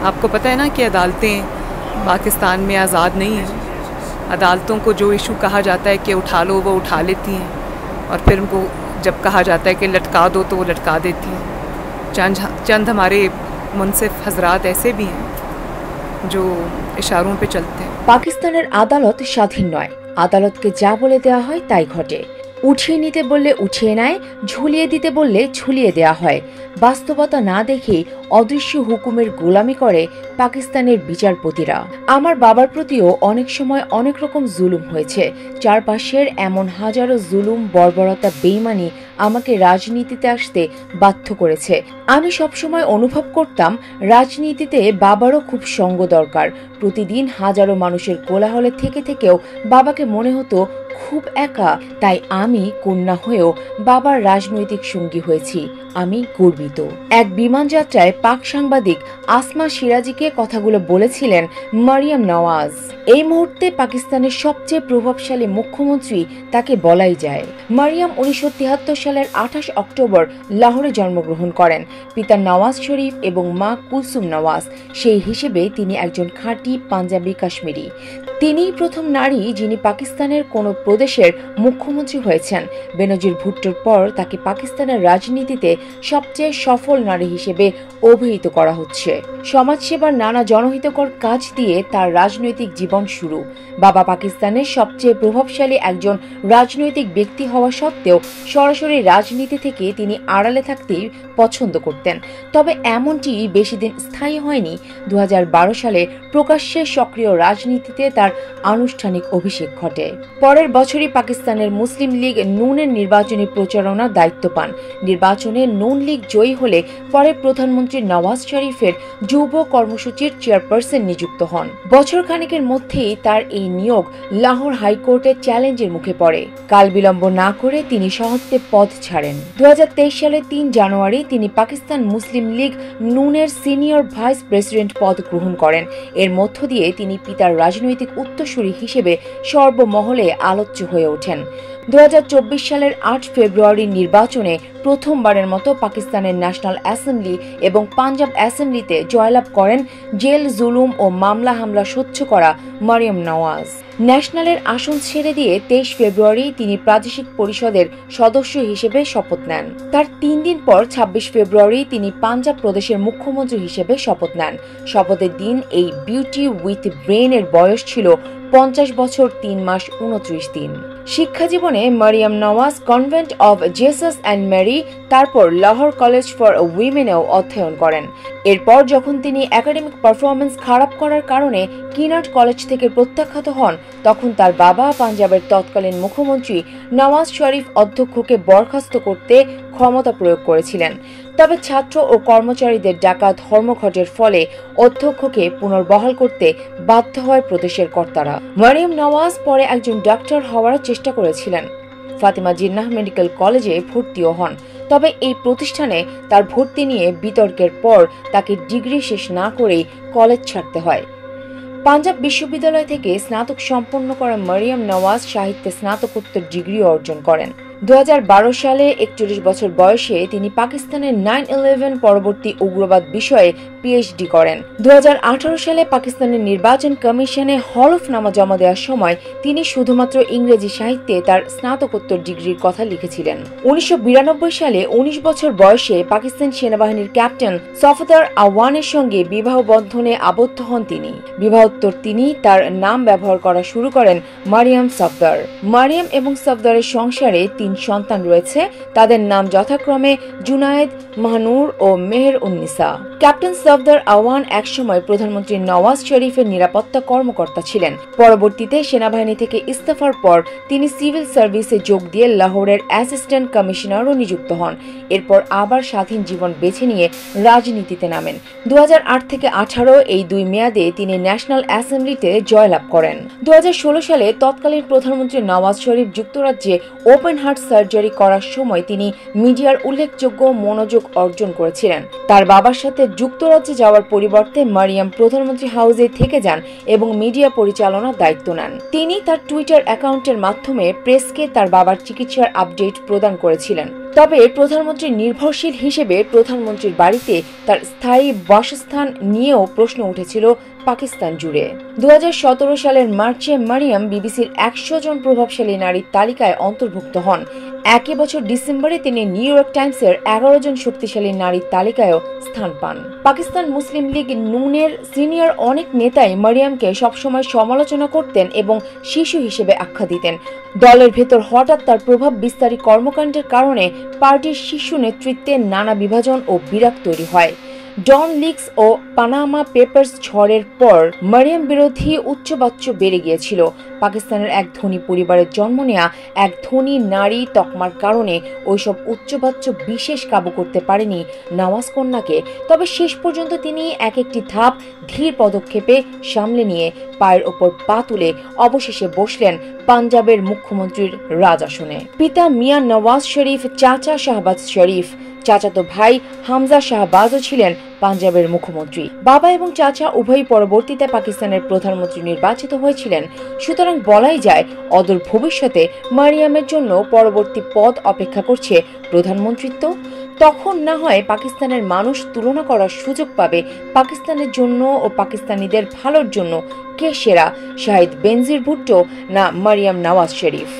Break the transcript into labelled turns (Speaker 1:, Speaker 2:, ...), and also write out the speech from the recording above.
Speaker 1: आपको पता है ना कि अदालतें पाकिस्तान में आज़ाद नहीं हैं। अदालतों को जो इशू कहा जाता है कि उठा लो वो उठा लेती हैं, और फिर उनको जब कहा जाता है कि लटका दो तो वो लटका देती हैं। चंद हमारे मुनसिफ हजरात ऐसे भी हैं जो इशारों पे चलते हैं।
Speaker 2: পাকিস্তানের আদালত স্বাধীন নয়, আদালতকে যা বলে দেওয়া হয় তাই ঘটে। উঠিয়ে নিতে বললে উঠিয়ে নেয়, ঝুলিয়ে দিতে বললে ঝুলিয়ে দেওয়া হয়। বাস্তবতা না দেখে অদৃশ্য হুকুমের গোলামি করে পাকিস্তানের বিচারপতিরা। আমার বাবার প্রতিও অনেক সময় অনেক রকম জুলুম হয়েছে। চারপাশের এমন হাজারো জুলুম, বর্বরতা, বেইমানি আমাকে রাজনীতিতে আসতে বাধ্য করেছে। আমি সবসময় অনুভব করতাম রাজনীতিতে বাবারও খুব সঙ্গ দরকার। প্রতিদিন হাজারো মানুষের কোলাহলে থেকে থেকেও বাবাকে মনে হতো খুব একা। তাই আমি কন্যা হয়েও বাবার রাজনৈতিক সঙ্গী হয়েছি। আমি গর্বিত। এক বিমান যাত্রায় পাক সাংবাদিক আসমা সিরাজিকে কথাগুলো বলেছিলেন মারিয়াম নওয়াজ। এই মুহূর্তে পাকিস্তানের সবচেয়ে প্রভাবশালী মুখ্যমন্ত্রী তাকে বলাই যায়। মারিয়াম 1973 সালের 28 অক্টোবর লাহোরে জন্মগ্রহণ করেন। পিতা নওয়াজ শরীফ এবং মা কুলসুম নওয়াজ। সেই হিসেবে তিনি একজন খাঁটি পাঞ্জাবি কাশ্মীরি। তিনিই প্রথম নারী যিনি পাকিস্তানের কোনো প্রদেশের মুখ্যমন্ত্রী হয়েছেন। বেনজির ভুট্টোর পর তাকে পাকিস্তানের রাজনীতিতে সবচেয়ে সফল নারী হিসেবে অভিহিত করা হচ্ছে। সমাজসেবার নানা জনহিতকর কাজ দিয়ে তার রাজনৈতিক জীবন শুরু। বাবা পাকিস্তানের সবচেয়ে প্রভাবশালী একজন রাজনৈতিক ব্যক্তি হওয়া সত্ত্বেও সরাসরি রাজনীতি থেকে তিনি আড়ালে থাকতেই পছন্দ করতেন। তবে এমনটি বেশি দিন স্থায়ী হয়নি। 2012 সালে প্রকাশ্যে সক্রিয় রাজনীতিতে তার আনুষ্ঠানিক অভিষেক ঘটে। পরের বছরই পাকিস্তানের মুসলিম লীগ নুনের নির্বাচনী প্রচারণার দায়িত্ব পান। নির্বাচনে নুন লীগ জয়ী হলে পরে প্রধানমন্ত্রী নওয়াজ শরীফের যুব কর্মসূচির চেয়ারপারসন নিযুক্ত হন। বছর খানেকের মধ্যেই তার এই নিয়োগ লাহোর হাইকোর্টের চ্যালেঞ্জের মুখে পড়ে। কাল বিলম্ব না করে তিনি সহজে পদ ছাড়েন। 2023 সালে 3 জানুয়ারি তিনি পাকিস্তান মুসলিম লীগ নুনের সিনিয়র ভাইস প্রেসিডেন্ট পদ গ্রহণ করেন। এর মধ্য দিয়ে তিনি পিতার রাজনৈতিক উত্তরসূরি হিসেবে সর্বমহলে আলোচ্য হয়ে ওঠেন। 2024 সালের 8 ফেব্রুয়ারির নির্বাচনে প্রথমবারের মতো পাকিস্তানের ন্যাশনাল অ্যাসেম্বলি এবং পাঞ্জাব অ্যাসেম্বলিতে জয়লাভ করেন জেল, জুলুম ও মামলা হামলা সহ্য করা মারিয়াম নওয়াজ। ন্যাশনালের আসন ছেড়ে দিয়ে 23 ফেব্রুয়ারি তিনি প্রাদেশিক পরিষদের সদস্য হিসেবে শপথ নেন। তার 3 দিন পর 26 ফেব্রুয়ারি তিনি পাঞ্জাব প্রদেশের মুখ্যমন্ত্রী হিসেবে শপথ নেন। শপথের দিন এই বিউটি উইথ ব্রেনের বয়স ছিল 50 বছর 3 মাস 29 দিন। শিক্ষা জীবনে Maryam Nawaz convent of Jesus and Mary, তারপর লাহোর কলেজ ফর উইমেনেও অধ্যয়ন করেন। এরপর যখন তিনি একাডেমিক পারফরমেন্স খারাপ করার কারণে কিনার্ড কলেজ থেকে প্রত্যাখ্যাত হন, তখন তার বাবা পাঞ্জাবের তৎকালীন মুখ্যমন্ত্রী নওয়াজ শরীফ অধ্যক্ষকে বরখাস্ত করতে ক্ষমতা প্রয়োগ করেছিলেন। তবে ছাত্র ও কর্মচারীদের ডাকা ধর্মঘটের ফলে অধ্যক্ষকে পুনর্বহাল করতে বাধ্য হয় প্রদেশের কর্তারা। মারিয়াম নওয়াজ পরে একজন ডাক্তার হওয়ার চেষ্টা করেছিলেন। ফাতিমা জিন্নাহ মেডিকেল কলেজে ভর্তিও হন। তবে এই প্রতিষ্ঠানে তার ভর্তি নিয়ে বিতর্কের পর তাকে ডিগ্রি শেষ না করেই কলেজ ছাড়তে হয়। পাঞ্জাব বিশ্ববিদ্যালয় থেকে স্নাতক সম্পন্ন করা মারিয়াম নওয়াজ সাহিত্যে স্নাতকোত্তর ডিগ্রি অর্জন করেন। 2012 সালে 41 বছর বয়সে তিনি পাকিস্তানের 9/11 পরবর্তী উগ্রবাদ বিষয়ে পিএইচডি করেন। 2018 সালে পাকিস্তানের নির্বাচন কমিশনে হলফনামা জমা দেওয়ার সময় তিনি শুধুমাত্র ইংরেজি সাহিত্যে তার স্নাতকোত্তর ডিগ্রির কথা লিখেছিলেন। 1992 সালে 19 বছর বয়সে পাকিস্তান সেনাবাহিনীর ক্যাপ্টেন সফদার আওয়ানের সঙ্গে বিবাহ বন্ধনে আবদ্ধ হন তিনি। বিবাহোত্তর তিনি তার নাম ব্যবহার করা শুরু করেন মারিয়াম সফদার। মারিয়াম এবং সফদারের সংসারে 3 সন্তান রয়েছে। তাদের নাম যথাক্রমে জুনায়েদ, মাহনুর ও মেহের উন্নিসা। ক্যাপ্টেন সফদার আওয়ান একসময় প্রধানমন্ত্রী নওয়াজ শরীফের নিরাপত্তা কর্মকর্তা ছিলেন। পরবর্তীতে সেনাবাহিনী থেকে ইস্তফার পর তিনি সিভিল সার্ভিসে যোগ দিয়ে লাহোরের অ্যাসিস্ট্যান্ট কমিশনারও নিযুক্ত হন। এরপর আবার স্বাধীন জীবন বেছে নিয়ে রাজনীতিতে নামেন। 2008 থেকে 18 এই 2 মেয়াদে তিনি ন্যাশনাল অ্যাসেম্বলিতে জয়লাভ করেন। 2016 সালে তৎকালীন প্রধানমন্ত্রী নওয়াজ শরীফ যুক্তরাজ্যে ওপেন হার্ট সার্জারি করার সময় তিনি মিডিয়ার উল্লেখযোগ্য মনোযোগ অর্জন করেছিলেন। তার বাবার সাথে যুক্তরাজ্যে যাওয়ার পরিবর্তে মারিয়াম প্রধানমন্ত্রী হাউসে থেকে যান এবং মিডিয়া পরিচালনার দায়িত্ব নেন। তিনি তার টুইটার অ্যাকাউন্টের মাধ্যমে প্রেসকে তার বাবার চিকিৎসার আপডেট প্রদান করেছিলেন। তবে প্রধানমন্ত্রী নির্ভরশীল হিসেবে প্রধানমন্ত্রীর বাড়িতে তার স্থায়ী বাসস্থান নিয়েও প্রশ্ন উঠেছিল পাকিস্তান জুড়ে। 2017 সালের মার্চে মারিয়াম বিবিসির 100 জন প্রভাবশালী নারীর তালিকায় অন্তর্ভুক্ত হন। একই বছর ডিসেম্বরে তিনি নিউ ইয়র্ক টাইমসের 11 জন শক্তিশালী নারীর তালিকায়ও স্থান পান। পাকিস্তান মুসলিম লীগ নুনের সিনিয়র অনেক নেতাই মারিয়ামকে সবসময় সমালোচনা করতেন এবং শিশু হিসেবে আখ্যা দিতেন। দলের ভেতর হঠাৎ তার প্রভাব বিস্তারী কর্মকাণ্ডের কারণে পার্টির শীর্ষ নেতৃত্বে নানা বিভাজন ও বিরাগ তৈরি হয়। ডন লিক্স ও পানামা পেপারস ঝড়ের পর মারিয়াম বিরোধী উচ্চবাচ্য বেড়ে গিয়েছিল। পাকিস্তানের এক ধনী পরিবারের জন্ম নেয়া এক ধনী নারী তকমার কারণে ওইসব উচ্চবাচ্য বিশেষ কাবু করতে পারেনি নওয়াজ কন্যাকে। তবে শেষ পর্যন্ত তিনি এক একটি ধাপ ধীর পদক্ষেপে সামলে নিয়ে পায়ের ওপর পা তুলে অবশেষে বসলেন পাঞ্জাবের মুখ্যমন্ত্রীর রাজাসনে। পিতা মিয়াঁ নওয়াজ শরীফ, চাচা শাহবাজ শরীফ, চাচাতো ভাই হামজা শাহবাজও ছিলেন পাঞ্জাবের মুখ্যমন্ত্রী। বাবা এবং চাচা উভয়ই পরবর্তীতে পাকিস্তানের প্রধানমন্ত্রী নির্বাচিত হয়েছিলেন। সুতরাং বলাই যায় অদূর ভবিষ্যতে মারিয়ামের জন্য পরবর্তী পদ অপেক্ষা করছে প্রধানমন্ত্রিত্ব। তখন না হয় পাকিস্তানের মানুষ তুলনা করার সুযোগ পাবে পাকিস্তানের জন্য ও পাকিস্তানিদের ভালোর জন্য কে সেরা, শাহিদ বেনজির ভুট্টো না মারিয়াম নওয়াজ শরীফ।